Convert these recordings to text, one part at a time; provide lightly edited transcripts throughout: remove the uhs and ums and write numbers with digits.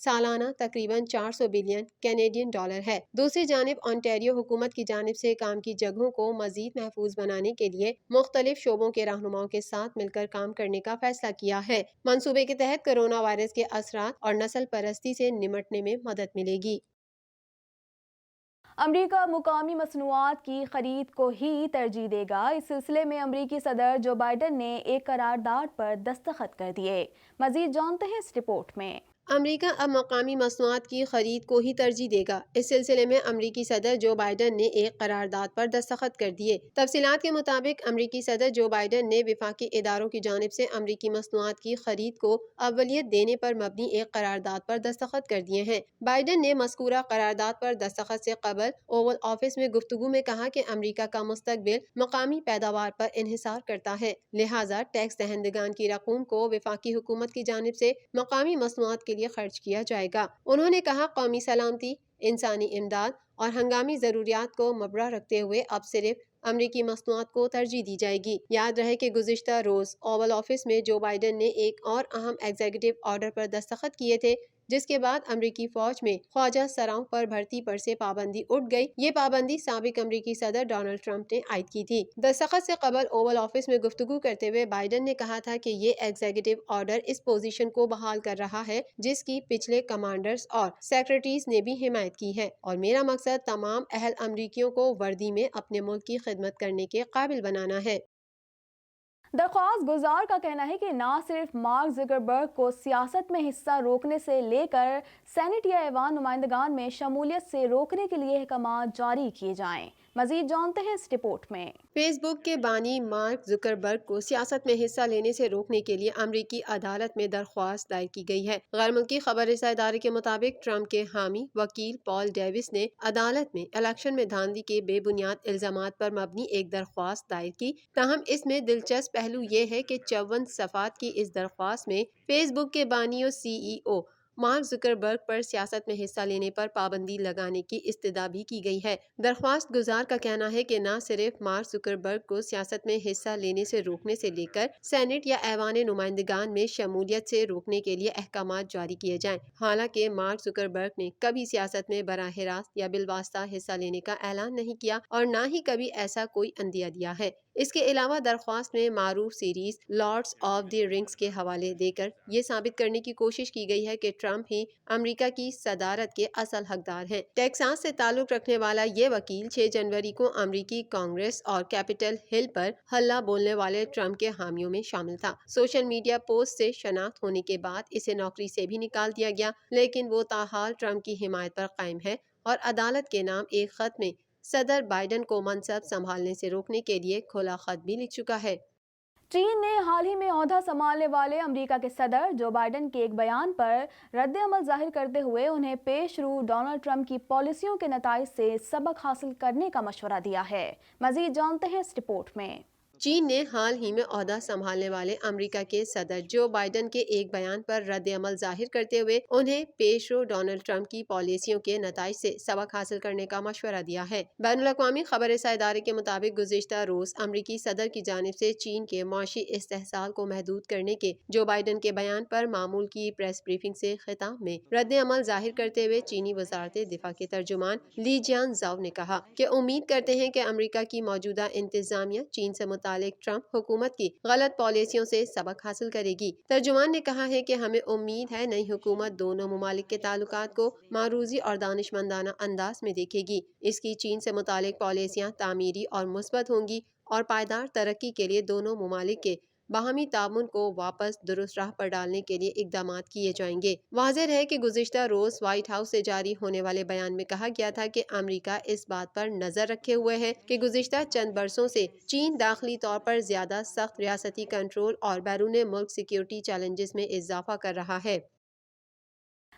سالانہ تقریباً 400 billion Canadian dollar ہے۔ دوسری جانب آنٹیریو حکومت کی جانب سے کام کی جگہوں کو مزید محفوظ بنانے کے لیے مختلف شعبوں کے رہنماؤں کے ساتھ مل کر کام کرنے کا فیصلہ کیا ہے۔ منصوبے کے تحت کرونا وائرس کے اثرات اور نسل پرستی سے نمٹنے میں مدد ملے گی۔ امریکہ مقامی مصنوعات کی خرید کو ہی ترجیح دے گا۔ اس سلسلے میں امریکی صدر جو بائیڈن نے ایک قرارداد پر دستخط کر دیے۔ مزید جانتے ہیں اس رپورٹ میں۔ امریکہ اب مقامی مصنوعات کی خرید کو ہی ترجیح دے گا۔ اس سلسلے میں امریکی صدر جو بائیڈن نے ایک قرارداد پر دستخط کر دیے۔ تفصیلات کے مطابق امریکی صدر جو بائیڈن نے وفاقی اداروں کی جانب سے امریکی مصنوعات کی خرید کو اولویت دینے پر مبنی ایک قرارداد پر دستخط کر دیے ہیں۔ بائیڈن نے مذکورہ قرارداد پر دستخط سے قبل اوول آفس میں گفتگو میں کہا کہ امریکہ کا مستقبل مقامی پیداوار پر انحصار کرتا ہے، لہٰذا ٹیکس دہندگان کی رقوم کو وفاقی حکومت کی جانب سے مقامی مصنوعات کے لیے خرچ کیا جائے گا۔ انہوں نے کہا قومی سلامتی، انسانی امداد اور ہنگامی ضروریات کو مبرا رکھتے ہوئے اب صرف امریکی مصنوعات کو ترجیح دی جائے گی۔ یاد رہے کہ گزشتہ روز اوول آفس میں جو بائیڈن نے ایک اور اہم ایگزیکٹو آرڈر پر دستخط کیے تھے، جس کے بعد امریکی فوج میں خواجہ سراؤں پر بھرتی پر سے پابندی اٹھ گئی۔ یہ پابندی سابق امریکی صدر ڈونلڈ ٹرمپ نے عائد کی تھی۔ دستخط سے قبل اوول آفس میں گفتگو کرتے ہوئے بائیڈن نے کہا تھا کہ یہ ایگزیکٹو آرڈر اس پوزیشن کو بحال کر رہا ہے جس کی پچھلے کمانڈرز اور سیکرٹریز نے بھی حمایت کی ہے، اور میرا مقصد تمام اہل امریکیوں کو وردی میں اپنے ملک کی خدمت کرنے کے قابل بنانا ہے۔ درخواست گزار کا کہنا ہے کہ نہ صرف مارک زکربرگ کو سیاست میں حصہ روکنے سے لے کر سینٹ یا ایوان نمائندگان میں شمولیت سے روکنے کے لیے احکامات جاری کیے جائیں۔ مزید جانتے ہیں اس رپورٹ میں۔ فیس بک کے بانی مارک زکربرگ کو سیاست میں حصہ لینے سے روکنے کے لیے امریکی عدالت میں درخواست دائر کی گئی ہے۔ غیر ملکی خبر رساں ادارے کے مطابق ٹرمپ کے حامی وکیل پال ڈیوس نے عدالت میں الیکشن میں دھاندلی کے بے بنیاد الزامات پر مبنی ایک درخواست دائر کی۔ تاہم اس میں دلچسپ پہلو یہ ہے کہ 54 صفحات کی اس درخواست میں فیس بک کے بانی و سی ای او مارک زکربرگ پر سیاست میں حصہ لینے پر پابندی لگانے کی استدعا بھی کی گئی ہے۔ درخواست گزار کا کہنا ہے کہ نہ صرف مارک زکربرگ کو سیاست میں حصہ لینے سے روکنے سے لے کر سینٹ یا ایوان نمائندگان میں شمولیت سے روکنے کے لیے احکامات جاری کیے جائیں۔ حالانکہ مارک زکربرگ نے کبھی سیاست میں براہ راست یا بالواسطہ حصہ لینے کا اعلان نہیں کیا اور نہ ہی کبھی ایسا کوئی عندیہ دیا ہے۔ اس کے علاوہ درخواست میں معروف series Lords of the Rings کے حوالے دے کر یہ ثابت کرنے کی کوشش کی گئی ہے کہ ٹرمپ ہی امریکہ کی صدارت کے اصل حقدار ہیں۔ ٹیکساس سے تعلق رکھنے والا یہ وکیل 6 جنوری کو امریکی کانگریس اور کیپٹل ہل پر ہلہ بولنے والے ٹرمپ کے حامیوں میں شامل تھا۔ سوشل میڈیا پوسٹ سے شناخت ہونے کے بعد اسے نوکری سے بھی نکال دیا گیا، لیکن وہ تاحال ٹرمپ کی حمایت پر قائم ہے اور عدالت کے نام ایک خط میں صدر بائیڈن کو منصب سنبھالنے سے روکنے کے لیے کھلا خط بھی لکھ چکا ہے۔ چین نے حال ہی میں عہدہ سنبھالنے والے امریکہ کے صدر جو بائیڈن کے ایک بیان پر رد عمل ظاہر کرتے ہوئے انہیں پیش رو ڈونلڈ ٹرمپ کی پالیسیوں کے نتائج سے سبق حاصل کرنے کا مشورہ دیا ہے۔ مزید جانتے ہیں اس رپورٹ میں۔ چین نے حال ہی میں عہدہ سنبھالنے والے امریکہ کے صدر جو بائیڈن کے ایک بیان پر رد عمل ظاہر کرتے ہوئے انہیں پیش رو ڈونلڈ ٹرمپ کی پالیسیوں کے نتائج سے سبق حاصل کرنے کا مشورہ دیا ہے۔ بین الاقوامی خبر رساں ادارے کے مطابق گزشتہ روز امریکی صدر کی جانب سے چین کے معاشی استحصال کو محدود کرنے کے جو بائیڈن کے بیان پر معمول کی پریس بریفنگ سے خطاب میں رد عمل ظاہر کرتے ہوئے چینی وزارت دفاع کے ترجمان لی جیان زاؤ نے کہا کہ امید کرتے ہیں کہ امریکہ کی موجودہ انتظامیہ چین سے متعلق ٹرمپ حکومت کی غلط پالیسیوں سے سبق حاصل کرے گی۔ ترجمان نے کہا ہے کہ ہمیں امید ہے نئی حکومت دونوں ممالک کے تعلقات کو معروضی اور دانشمندانہ انداز میں دیکھے گی۔ اس کی چین سے متعلق پالیسیاں تعمیری اور مثبت ہوں گی اور پائیدار ترقی کے لیے دونوں ممالک کے باہمی تعاون کو واپس درست راہ پر ڈالنے کے لیے اقدامات کیے جائیں گے۔ واضح رہے کہ گزشتہ روز وائٹ ہاؤس سے جاری ہونے والے بیان میں کہا گیا تھا کہ امریکہ اس بات پر نظر رکھے ہوئے ہے کہ گزشتہ چند برسوں سے چین داخلی طور پر زیادہ سخت ریاستی کنٹرول اور بیرون ملک سیکیورٹی چیلنجز میں اضافہ کر رہا ہے۔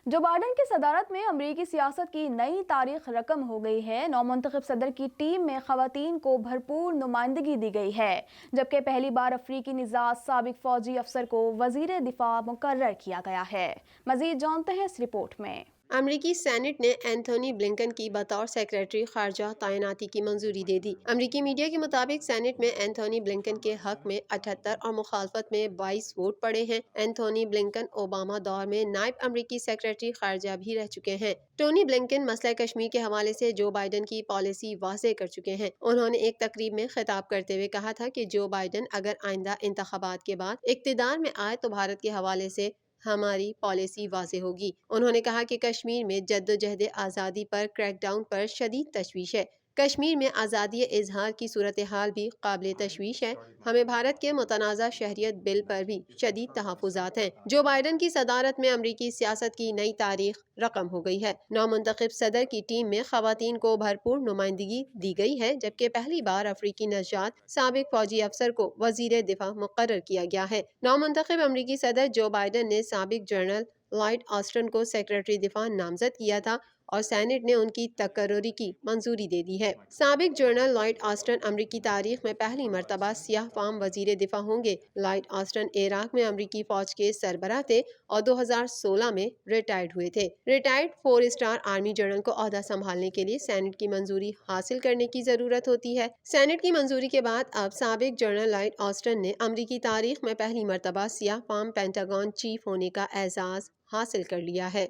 جو بائیڈن کی صدارت میں امریکی سیاست کی نئی تاریخ رقم ہو گئی ہے۔ نومنتخب صدر کی ٹیم میں خواتین کو بھرپور نمائندگی دی گئی ہے، جبکہ پہلی بار افریقی نژاد سابق فوجی افسر کو وزیر دفاع مقرر کیا گیا ہے۔ مزید جانتے ہیں اس رپورٹ میں۔ امریکی سینٹ نے اینتھونی بلنکن کی بطور سیکریٹری خارجہ تعیناتی کی منظوری دے دی۔ امریکی میڈیا کے مطابق سینٹ میں اینتھونی بلنکن کے حق میں 78 اور مخالفت میں 22 ووٹ پڑے ہیں۔ اینتھونی بلنکن اوباما دور میں نائب امریکی سیکریٹری خارجہ بھی رہ چکے ہیں۔ ٹونی بلنکن مسئلہ کشمیر کے حوالے سے جو بائیڈن کی پالیسی واضح کر چکے ہیں۔ انہوں نے ایک تقریب میں خطاب کرتے ہوئے کہا تھا کہ جو بائیڈن اگر آئندہ انتخابات کے بعد اقتدار میں آئے تو بھارت کے حوالے سے ہماری پالیسی واضح ہوگی۔ انہوں نے کہا کہ کشمیر میں جدوجہد آزادی پر کریک ڈاؤن پر شدید تشویش ہے۔ کشمیر میں آزادی اظہار کی صورتحال بھی قابل تشویش ہے۔ ہمیں بھارت کے متنازع شہریت بل پر بھی شدید تحفظات ہیں۔ جو بائیڈن کی صدارت میں امریکی سیاست کی نئی تاریخ رقم ہو گئی ہے۔ نو منتخب صدر کی ٹیم میں خواتین کو بھرپور نمائندگی دی گئی ہے، جبکہ پہلی بار افریقی نژاد سابق فوجی افسر کو وزیر دفاع مقرر کیا گیا ہے۔ نو منتخب امریکی صدر جو بائیڈن نے سابق جنرل لائیڈ آسٹن کو سیکریٹری دفاع نامزد کیا تھا اور سینٹ نے ان کی تقرری کی منظوری دے دی ہے۔ سابق جنرل لائیڈ آسٹن امریکی تاریخ میں پہلی مرتبہ سیاہ فام وزیر دفاع ہوں گے۔ لائیڈ آسٹن عراق میں امریکی فوج کے سربراہ تھے اور 2016 میں ریٹائرڈ ہوئے تھے۔ ریٹائرڈ 4 اسٹار آرمی جنرل کو عہدہ سنبھالنے کے لیے سینٹ کی منظوری حاصل کرنے کی ضرورت ہوتی ہے۔ سینٹ کی منظوری کے بعد اب سابق جنرل لائیڈ آسٹن نے امریکی تاریخ میں پہلی مرتبہ سیاہ فام پینٹاگون چیف ہونے کا اعزاز حاصل کر لیا ہے۔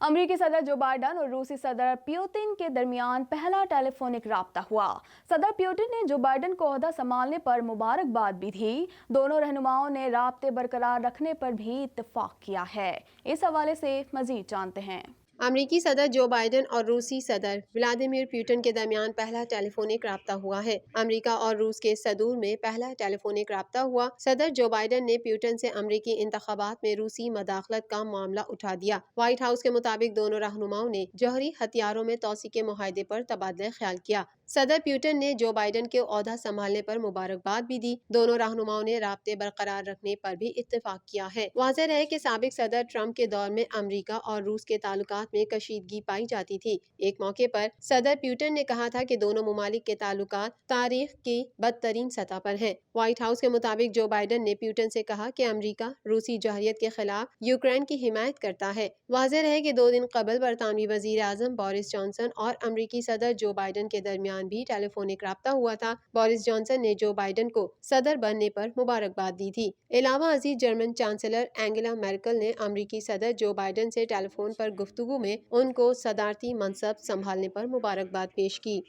امریکی صدر جو بائیڈن اور روسی صدر پیوٹن کے درمیان پہلا ٹیلی فونک رابطہ ہوا۔ صدر پیوٹن نے جو بائیڈن کو عہدہ سنبھالنے پر مبارکباد بھی دی۔ دونوں رہنماؤں نے رابطے برقرار رکھنے پر بھی اتفاق کیا ہے۔ اس حوالے سے مزید جانتے ہیں۔ امریکی صدر جو بائیڈن اور روسی صدر ولادیمیر پوٹن کے درمیان پہلا ٹیلی فونک رابطہ ہوا ہے۔ امریکہ اور روس کے صدور میں پہلا ٹیلی فونک رابطہ ہوا۔ صدر جو بائیڈن نے پوٹن سے امریکی انتخابات میں روسی مداخلت کا معاملہ اٹھا دیا۔ وائٹ ہاؤس کے مطابق دونوں رہنماؤں نے جوہری ہتھیاروں میں توسیع کے معاہدے پر تبادلہ خیال کیا۔ صدر پوٹن نے جو بائیڈن کے عہدہ سنبھالنے پر مبارکباد بھی دی۔ دونوں رہنماؤں نے رابطے برقرار رکھنے پر بھی اتفاق کیا ہے۔ واضح رہے کہ سابق صدر ٹرمپ کے دور میں امریکہ اور روس کے تعلقات میں کشیدگی پائی جاتی تھی۔ ایک موقع پر صدر پوٹن نے کہا تھا کہ دونوں ممالک کے تعلقات تاریخ کی بدترین سطح پر ہیں۔ وائٹ ہاؤس کے مطابق جو بائیڈن نے پوٹن سے کہا کہ امریکہ روسی جوہریت کے خلاف یوکرین کی حمایت کرتا ہے۔ واضح رہے کہ 2 دن قبل برطانوی وزیر اعظم بورس جانسن اور امریکی صدر جو بائیڈن کے درمیان بھی ٹیلی فونک رابطہ ہوا تھا۔ بورس جانسن نے جو بائیڈن کو صدر بننے پر مبارکباد دی تھی۔ علاوہ ازیں جرمن چانسلر اینگلا میرکل نے امریکی صدر جو بائیڈن سے ٹیلی فون پر گفتگو میں ان کو صدارتی منصب سنبھالنے پر مبارکباد پیش کی۔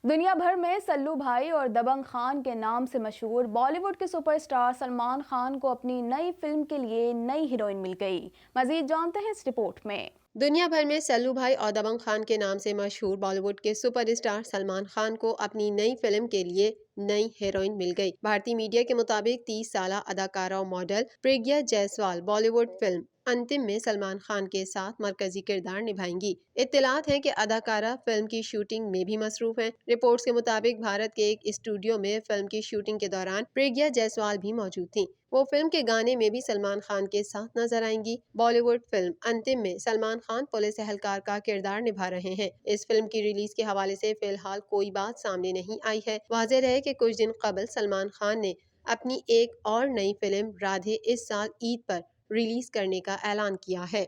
دنیا بھر میں سلو بھائی اور دبنگ خان کے نام سے مشہور بالی ووڈ کے سپر اسٹار سلمان خان کو اپنی نئی فلم کے لیے نئی ہیروئن مل گئی۔ مزید جانتے ہیں اس رپورٹ میں۔ دنیا بھر میں سلو بھائی اور دبنگ خان کے نام سے مشہور بالی ووڈ کے سپر اسٹار سلمان خان کو اپنی نئی فلم کے لیے نئی ہیروئن مل گئی۔ بھارتی میڈیا کے مطابق 30 سالہ اداکارہ اور model Pragya Jaiswal Bollywood film Antim میں سلمان خان کے ساتھ مرکزی کردار نبھائیں گی۔ اطلاعات ہیں کہ اداکارہ فلم کی شوٹنگ میں بھی مصروف ہیں۔ رپورٹس کے مطابق بھارت کے ایک اسٹوڈیو میں فلم کی شوٹنگ کے دوران پرگیا جیسوال بھی موجود تھیں۔ وہ فلم کے گانے میں بھی سلمان خان کے ساتھ نظر آئیں گی۔ بالی ووڈ فلم انتم میں سلمان خان پولیس اہلکار کا کردار نبھا رہے ہیں۔ اس فلم کی ریلیز کے حوالے سے فی الحال کوئی بات سامنے نہیں آئی ہے۔ واضح رہے کہ کچھ دن قبل سلمان خان نے اپنی ایک اور نئی فلم رادھے اس سال عید پر ریلیز کرنے کا اعلان کیا ہے۔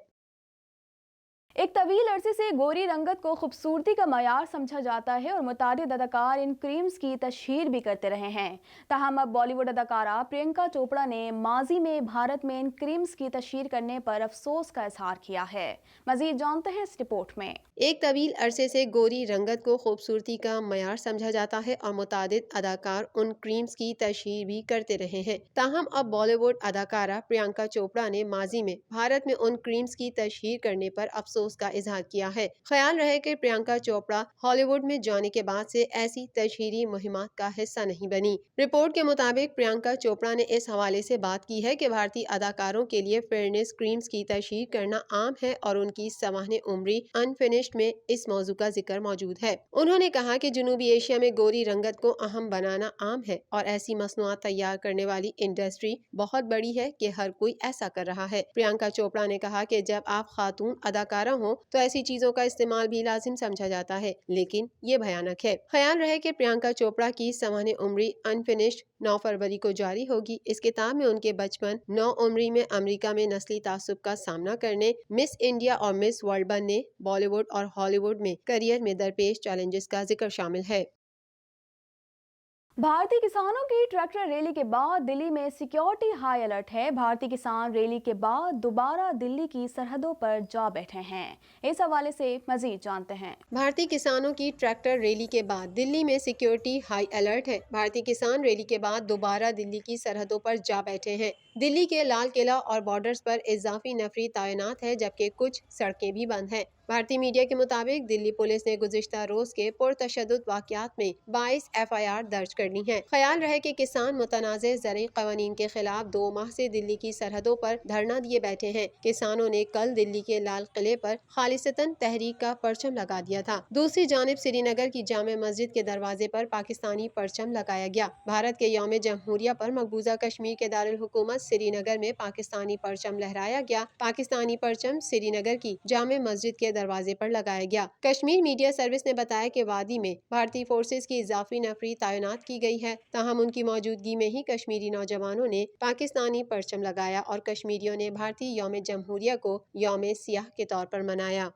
ایک طویل عرصے سے گوری رنگت کو خوبصورتی کا معیار سمجھا جاتا ہے اور متعدد اداکار ان کریمز کی تشہیر بھی کرتے رہے ہیں۔ تاہم اب بالی ووڈ اداکارہ پرینکا چوپڑا نے ماضی میں بھارت میں ان کریمز کی تشہیر کرنے پر افسوس کا اظہار کیا ہے۔ مزید جانتے ہیں اس رپورٹ میں۔ ایک طویل عرصے سے گوری رنگت کو خوبصورتی کا معیار سمجھا جاتا ہے اور متعدد اداکار ان کریمز کی تشہیر بھی کرتے رہے ہیں۔ تاہم اب بالی ووڈ اداکارہ پرینکا چوپڑا نے ماضی میں بھارت میں ان کریمز کی تشہیر کرنے پر افسوس کا اظہار کیا ہے۔ خیال رہے کہ پرینکا چوپڑا ہالی ووڈ میں جانے کے بعد سے ایسی تشہیری مہمات کا حصہ نہیں بنی۔ رپورٹ کے مطابق پرینکا چوپڑا نے اس حوالے سے بات کی ہے کہ بھارتی اداکاروں کے لیے فیئرنیس کریمز کی تشہیر کرنا عام ہے اور ان کی سوانح عمری انفنشڈ میں اس موضوع کا ذکر موجود ہے۔ انہوں نے کہا کہ جنوبی ایشیا میں گوری رنگت کو اہم بنانا عام ہے اور ایسی مصنوعات تیار کرنے والی انڈسٹری بہت بڑی ہے کہ ہر کوئی ایسا کر رہا ہے۔ پرینکا چوپڑا نے کہا کہ جب آپ خاتون اداکارہ ہو تو ایسی چیزوں کا استعمال بھی لازم سمجھا جاتا ہے، لیکن یہ بھیانک ہے۔ خیال رہے کہ پرینکا چوپڑا کی سوانح عمری انفنشڈ 9 فروری کو جاری ہوگی۔ اس کتاب میں ان کے بچپن، 9 عمری میں امریکہ میں نسلی تعصب کا سامنا کرنے، مس انڈیا اور مس ورلڈ بننے، بالی ووڈ اور ہالی ووڈ میں کیریئر میں درپیش چیلنجز کا ذکر شامل ہے۔ بھارتی کسانوں کی ٹریکٹر ریلی کے بعد دلی میں سیکیورٹی ہائی الرٹ ہے۔ بھارتی کسان ریلی کے بعد دوبارہ دلی کی سرحدوں پر جا بیٹھے ہیں۔ اس حوالے سے مزید جانتے ہیں۔ بھارتی کسانوں کی ٹریکٹر ریلی کے بعد دلی میں سیکیورٹی ہائی الرٹ ہے۔ بھارتی کسان ریلی کے بعد دوبارہ دلی کی سرحدوں پر جا بیٹھے ہیں۔ دلی کے لال قلعہ اور بارڈرز پر اضافی نفری تعینات ہے، جبکہ کچھ سڑکیں بھی بند ہیں۔ بھارتی میڈیا کے مطابق دلی پولیس نے گزشتہ روز کے پرتشدد واقعات میں 22 FIR درج کر لی ہیں۔ خیال رہے کہ کسان متنازع زرعی قوانین کے خلاف 2 ماہ سے دلی کی سرحدوں پر دھرنا دیے بیٹھے ہیں۔ کسانوں نے کل دلی کے لال قلعے پر خالصتاً تحریک کا پرچم لگا دیا تھا۔ دوسری جانب سری نگر کی جامع مسجد کے دروازے پر پاکستانی پرچم لگایا گیا۔ بھارت کے یوم جمہوریہ پر مقبوضہ کشمیر کے دارالحکومت سری نگر میں پاکستانی پرچم لہرایا گیا۔ پاکستانی پرچم سری نگر کی جامع مسجد کے دروازے پر لگایا گیا۔ کشمیر میڈیا سروس نے بتایا کہ وادی میں بھارتی فورسز کی اضافی نفری تعینات کی گئی ہے، تاہم ان کی موجودگی میں ہی کشمیری نوجوانوں نے پاکستانی پرچم لگایا اور کشمیریوں نے بھارتی یوم جمہوریہ کو یوم سیاہ کے طور پر منایا۔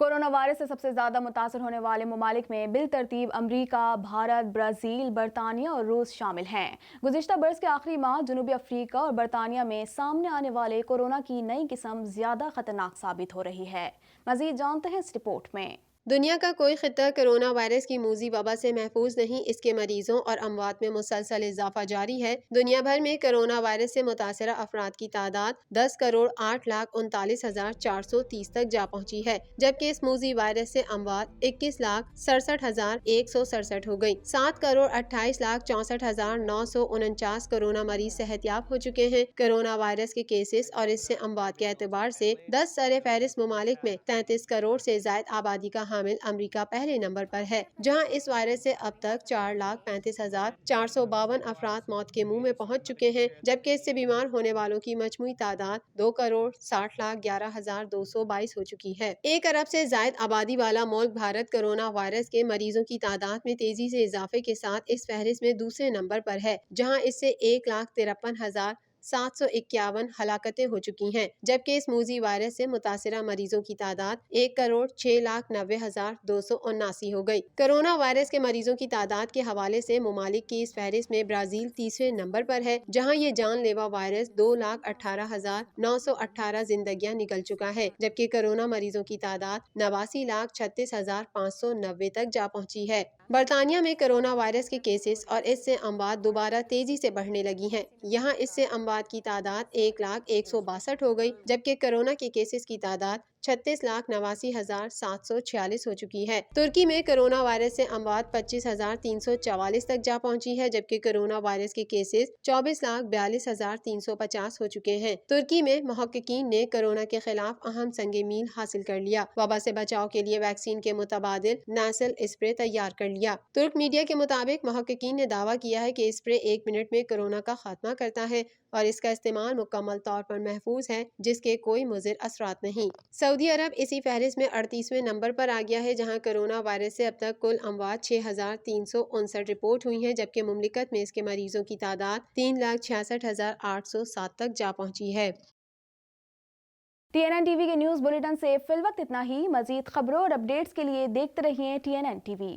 کورونا وائرس سے سب سے زیادہ متاثر ہونے والے ممالک میں بالترتیب امریکہ، بھارت، برازیل، برطانیہ اور روس شامل ہیں۔ گزشتہ برس کے آخری ماہ جنوبی افریقہ اور برطانیہ میں سامنے آنے والے کورونا کی نئی قسم زیادہ خطرناک ثابت ہو رہی ہے۔ مزید جانتے ہیں اس رپورٹ میں۔ دنیا کا کوئی خطہ کرونا وائرس کی موذی وبا سے محفوظ نہیں۔ اس کے مریضوں اور اموات میں مسلسل اضافہ جاری ہے۔ دنیا بھر میں کرونا وائرس سے متاثرہ افراد کی تعداد 10,08,39,430 تک جا پہنچی ہے، جبکہ اس موذی وائرس سے اموات 21,67,167 ہو گئی۔ 7,28,64,949 کورونا مریض صحت یاب ہو چکے ہیں۔ کرونا وائرس کے کیسز اور اس سے اموات کے اعتبار سے 10 سر فہرست ممالک میں 33 کروڑ سے زائد آبادی کا حامل امریکہ پہلے نمبر پر ہے، جہاں اس وائرس سے اب تک 4,35,452 افراد موت کے منہ میں پہنچ چکے ہیں، جبکہ اس سے بیمار ہونے والوں کی مجموعی تعداد 2,60,11,222 ہو چکی ہے۔ 1 ارب سے زائد آبادی والا ملک بھارت کرونا وائرس کے مریضوں کی تعداد میں تیزی سے اضافے کے ساتھ اس فہرست میں دوسرے نمبر پر ہے، جہاں اس سے 1,53,751 ہلاکتیں ہو چکی ہیں، جبکہ اس موذی وائرس سے متاثرہ مریضوں کی تعداد 1,06,90,279 ہو گئی۔ کرونا وائرس کے مریضوں کی تعداد کے حوالے سے ممالک کی اس فہرست میں برازیل تیسرے نمبر پر ہے، جہاں یہ جان لیوا وائرس 2,18,918 زندگیاں نگل چکا ہے، جبکہ کرونا مریضوں کی تعداد 89,36,590 تک جا پہنچی ہے۔ برطانیہ میں کرونا وائرس کے کیسز اور اس سے اموات دوبارہ تیزی سے بڑھنے لگی ہیں۔ یہاں اس سے اموات کی تعداد 1,01,62 ہو گئی، جبکہ کرونا کے کیسز کی تعداد 36,89,746 ہو چکی ہے۔ ترکی میں کرونا وائرس سے اموات 25,344 تک جا پہنچی ہے، جبکہ کرونا وائرس کے کیسز 24,42,350 ہو چکے ہیں۔ ترکی میں محققین نے کرونا کے خلاف اہم سنگ میل حاصل کر لیا۔ وبا سے بچاؤ کے لیے ویکسین کے متبادل نیسل اسپرے تیار کر لیا۔ ترک میڈیا کے مطابق محققین نے دعویٰ کیا ہے کہ اسپرے 1 منٹ میں کرونا کا خاتمہ کرتا ہے اور اس کا استعمال مکمل طور پر محفوظ ہے، جس کے کوئی مضر اثرات نہیں۔ سعودی عرب اسی فہرست میں 38ویں نمبر پر آ گیا ہے، جہاں کرونا وائرس سے اب تک کل اموات 6,359 رپورٹ ہوئی ہیں، جبکہ مملکت میں اس کے مریضوں کی تعداد 3,66,807 تک جا پہنچی ہے۔ TNN ٹی وی کے نیوز بلیٹن سے فی الوقت اتنا ہی۔ مزید خبروں اور اپڈیٹس کے لیے دیکھتے رہیے TNN ٹی وی۔